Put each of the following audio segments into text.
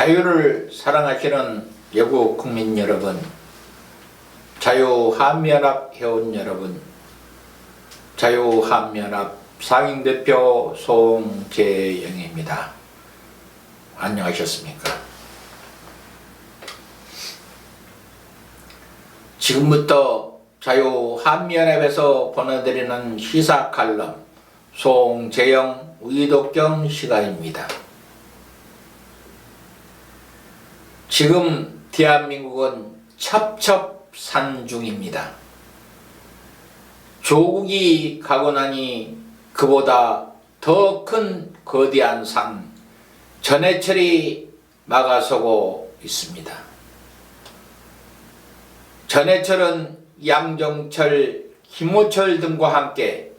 자유를 사랑하시는 외국 국민 여러분, 자유한미연합 회원 여러분, 자유한미연합 상임대표 송재영입니다. 안녕하셨습니까? 지금부터 자유한미연합에서 보내드리는 시사 칼럼 송재영 의독경 시간입니다. 지금 대한민국은 첩첩산중입니다. 조국이 가고 나니 그보다 더 큰 거대한 산 전해철이 막아서고 있습니다. 전해철은 양정철, 김호철 등과 함께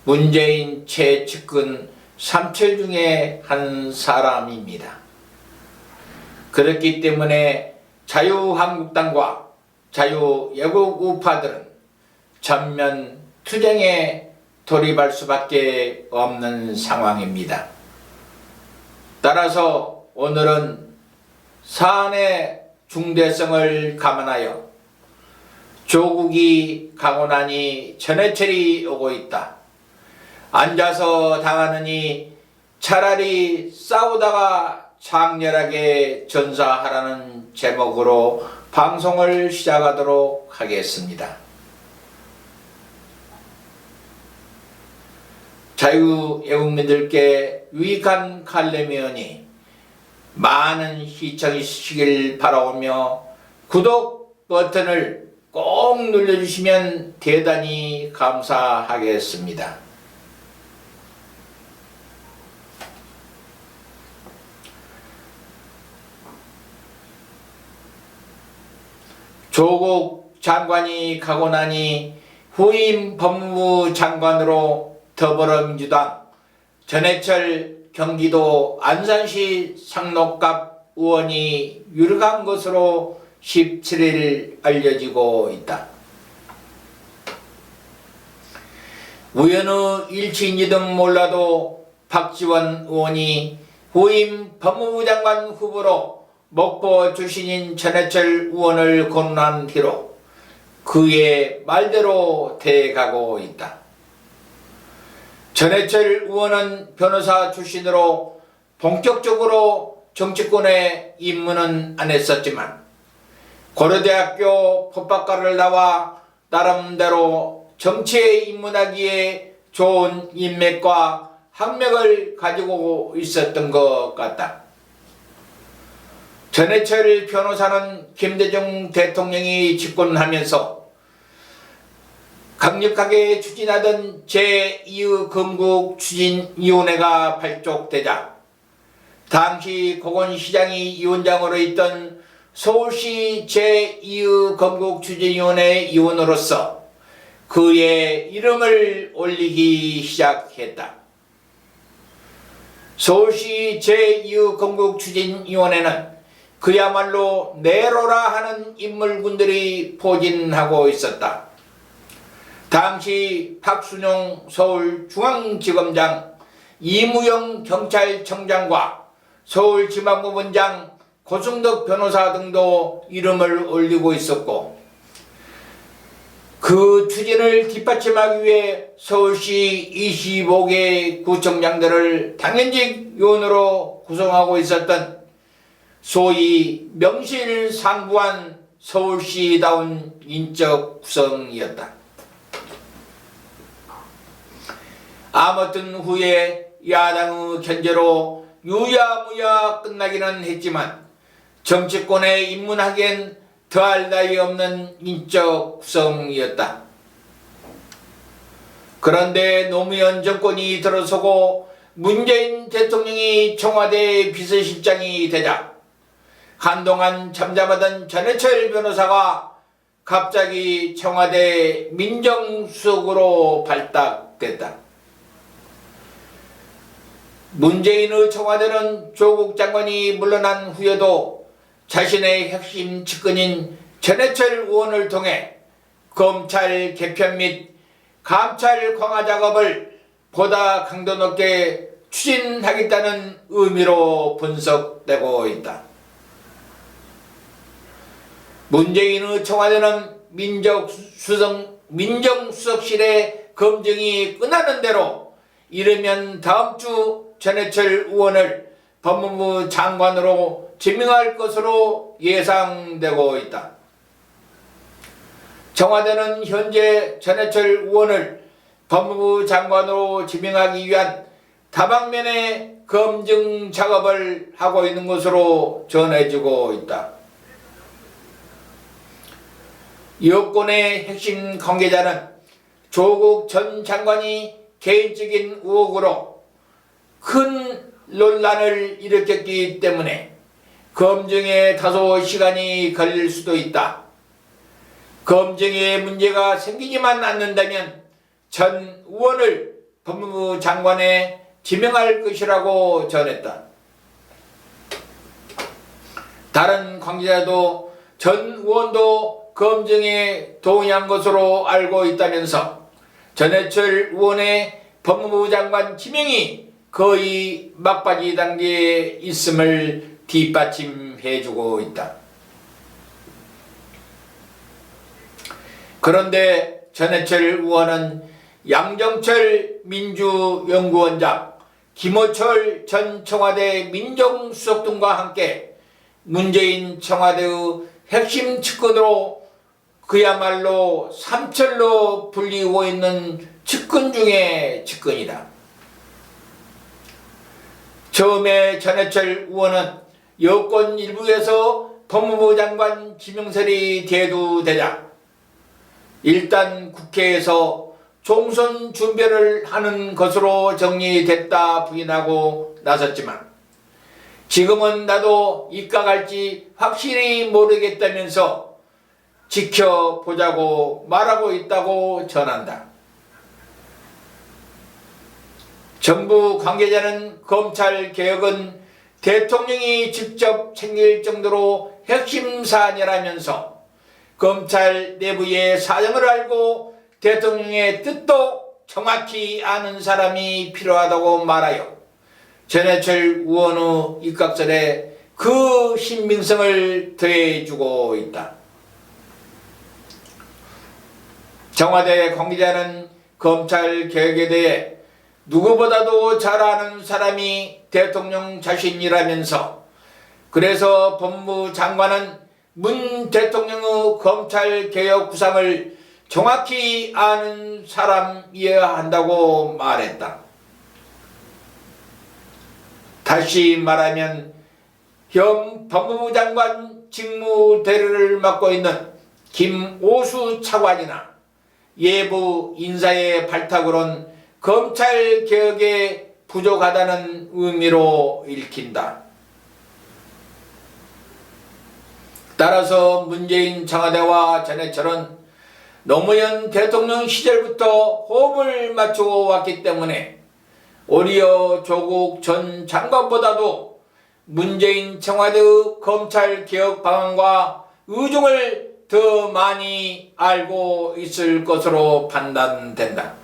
문재인 최측근 3철 중에 한 사람입니다. 그렇기 때문에 자유한국당과 자유애국 우파들은 전면 투쟁에 돌입할 수밖에 없는 상황입니다. 따라서 오늘은 사안의 중대성을 감안하여 조국이 가고 나니 전해철이 오고 있다. 앉아서 당하느니 차라리 싸우다가 장렬하게 전사하라는 제목으로 방송을 시작하도록 하겠습니다. 자유애국민들께 유익한 칼럼이오니 많은 시청해주시길 바라오며 구독 버튼을 꼭 눌러주시면 대단히 감사하겠습니다. 조국 장관이 가고 나니 후임 법무부 장관으로 더불어민주당 전해철 경기도 안산시 상록갑 의원이 유력한 것으로 17일 알려지고 있다. 우연의 일치인지든 몰라도 박지원 의원이 후임 법무부 장관 후보로 목포 출신인 전해철 의원을 거론한 뒤로 그의 말대로 돼가고 있다. 전해철 의원은 변호사 출신으로 본격적으로 정치권에 입문은 안 했었지만 고려대학교 법학과를 나와 나름대로 정치에 입문하기에 좋은 인맥과 학력을 가지고 있었던 것 같다. 전해철 변호사는 김대중 대통령이 집권하면서 강력하게 추진하던 제2의 건국추진위원회가 발족되자 당시 고건시장이 위원장으로 있던 서울시 제2의 건국추진위원회 위원으로서 그의 이름을 올리기 시작했다. 서울시 제2의 건국추진위원회는 그야말로 네로라 하는 인물군들이 포진하고 있었다. 당시 박순용 서울중앙지검장, 이무영 경찰청장과 서울지방법원장 고승덕 변호사 등도 이름을 올리고 있었고 그 추진을 뒷받침하기 위해 서울시 25개 구청장들을 당연직 위원으로 구성하고 있었던 소위 명실상부한 서울시다운 인적 구성이었다. 아무튼 후에 야당의 견제로 유야무야 끝나기는 했지만 정치권에 입문하기엔 더할 나위 없는 인적 구성이었다. 그런데 노무현 정권이 들어서고 문재인 대통령이 청와대 비서실장이 되자 한동안 잠잠하던 전해철 변호사가 갑자기 청와대 민정수석으로 발탁됐다. 문재인의 청와대는 조국 장관이 물러난 후에도 자신의 핵심 측근인 전해철 의원을 통해 검찰 개편 및 감찰 강화 작업을 보다 강도 높게 추진하겠다는 의미로 분석되고 있다. 문재인의 청와대는 민정수석실의 검증이 끝나는 대로 이르면 다음 주 전해철 의원을 법무부 장관으로 지명할 것으로 예상되고 있다. 청와대는 현재 전해철 의원을 법무부 장관으로 지명하기 위한 다방면의 검증 작업을 하고 있는 것으로 전해지고 있다. 여권의 핵심 관계자는 조국 전 장관이 개인적인 의혹으로 큰 논란을 일으켰기 때문에 검증에 다소 시간이 걸릴 수도 있다. 검증에 문제가 생기지만 않는다면 전 의원을 법무부 장관에 지명할 것이라고 전했다. 다른 관계자도 전 의원도 검증에 동의한 것으로 알고 있다면서 전해철 의원의 법무부 장관 지명이 거의 막바지 단계에 있음을 뒷받침해주고 있다. 그런데 전해철 의원은 양정철 민주연구원장, 김호철 전 청와대 민정수석 등과 함께 문재인 청와대의 핵심 측근으로 그야말로 삼철로 불리고 있는 측근 중에 측근이다. 처음에 전해철 의원은 여권 일부에서 법무부 장관 지명설이 대두되자 일단 국회에서 총선 준비를 하는 것으로 정리됐다 부인하고 나섰지만 지금은 나도 입각할지 확실히 모르겠다면서 지켜보자고 말하고 있다고 전한다. 정부 관계자는 검찰개혁은 대통령이 직접 챙길 정도로 핵심 사안이라면서 검찰 내부의 사정을 알고 대통령의 뜻도 정확히 아는 사람이 필요하다고 말하여 전해철 의원의 입각설에 그 신빙성을 더해주고 있다. 청와대 관계자는 검찰 개혁에 대해 누구보다도 잘 아는 사람이 대통령 자신이라면서 그래서 법무부 장관은 문 대통령의 검찰 개혁 구상을 정확히 아는 사람이어야 한다고 말했다. 다시 말하면 현 법무부 장관 직무 대리를 맡고 있는 김오수 차관이나 예부 인사의 발탁으론 검찰개혁에 부족하다는 의미로 읽힌다. 따라서 문재인 청와대와 전해철은 노무현 대통령 시절부터 호흡을 맞추고 왔기 때문에 오히려 조국 전 장관보다도 문재인 청와대의 검찰개혁 방안과 의중을 더 많이 알고 있을 것으로 판단된다.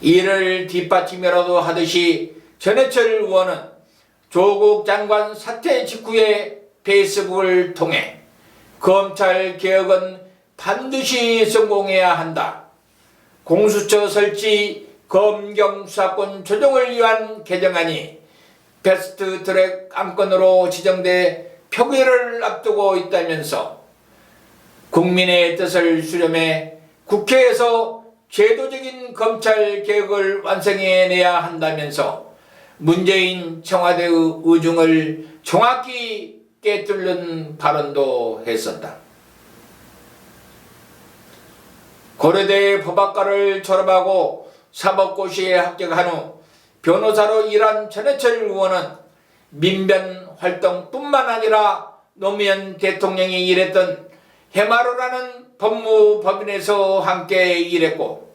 이를 뒷받침이라도 하듯이 전해철 의원은 조국 장관 사퇴 직후에 페이스북을 통해 검찰개혁은 반드시 성공해야 한다. 공수처 설치, 검경 수사권 조정을 위한 개정안이 패스트트랙 안건으로 지정돼 표결을 앞두고 있다면서 국민의 뜻을 수렴해 국회에서 제도적인 검찰개혁을 완성해내야 한다면서 문재인 청와대의 의중을 정확히 꿰뚫는 발언도 했었다. 고려대 법학과를 졸업하고 사법고시에 합격한 후 변호사로 일한 전해철 의원은 민변 활동뿐만 아니라 노무현 대통령이 일했던 해마로라는 법무법인에서 함께 일했고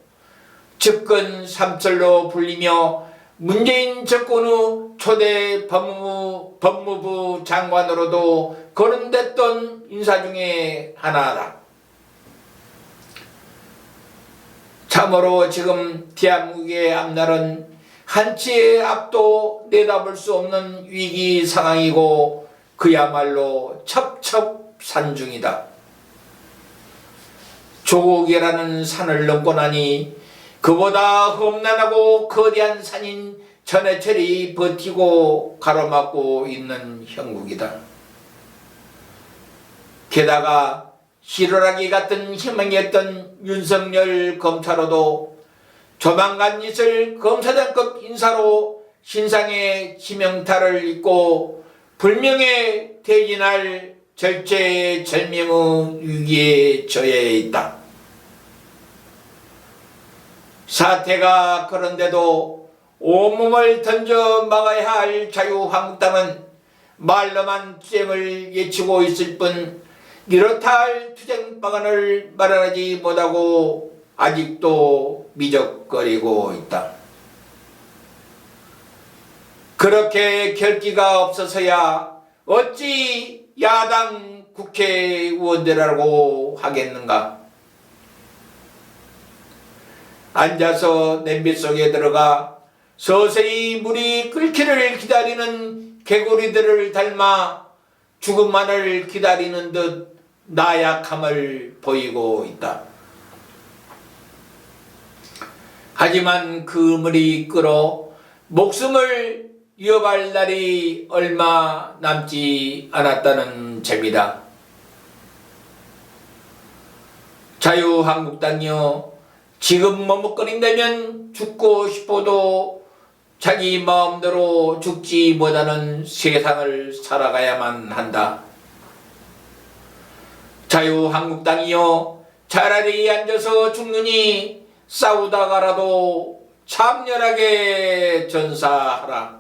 측근 삼철로 불리며 문재인 정권의 초대 법무부 장관으로도 거론됐던 인사 중에 하나다. 참으로 지금 대한민국의 앞날은 한치의 앞도 내다볼 수 없는 위기 상황이고 그야말로 첩첩 산중이다. 조국이라는 산을 넘고 나니 그보다 험난하고 거대한 산인 전해철이 버티고 가로막고 있는 형국이다. 게다가 실오라기 같은 희망이었던 윤석열 검사로도 조만간 있을 검사장급 인사로 신상의 지명타를 잇고 불명예 퇴진할 절체절명의 위기에 처해 있다. 사태가 그런데도 온몸을 던져 막아야 할 자유한국당은 말로만 투쟁을 외치고 있을 뿐 이렇다 할 투쟁 방안을 마련하지 못하고 아직도 미적거리고 있다. 그렇게 결기가 없어서야 어찌 야당 국회의원들이라고 하겠는가? 앉아서 냄비 속에 들어가 서서히 물이 끓기를 기다리는 개구리들을 닮아 죽음만을 기다리는 듯 나약함을 보이고 있다. 하지만 그 물이 끓어 목숨을 위협할 날이 얼마 남지 않았다는 점이다. 자유한국당이여, 지금 머뭇거린다면 죽고 싶어도 자기 마음대로 죽지 못하는 세상을 살아가야만 한다. 자유한국당이여, 차라리 앉아서 죽느니 싸우다가라도 참렬하게 전사하라.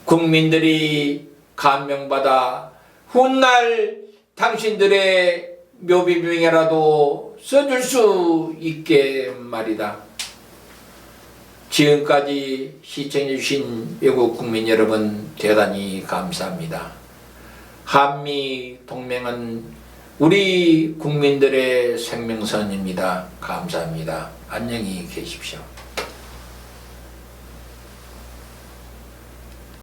국민들이 감명받아 훗날 당신들의 묘비명이라도 써줄 수 있게 말이다. 지금까지 시청해주신 외국 국민 여러분 대단히 감사합니다. 한미 동맹은 우리 국민들의 생명선입니다. 감사합니다. 안녕히 계십시오.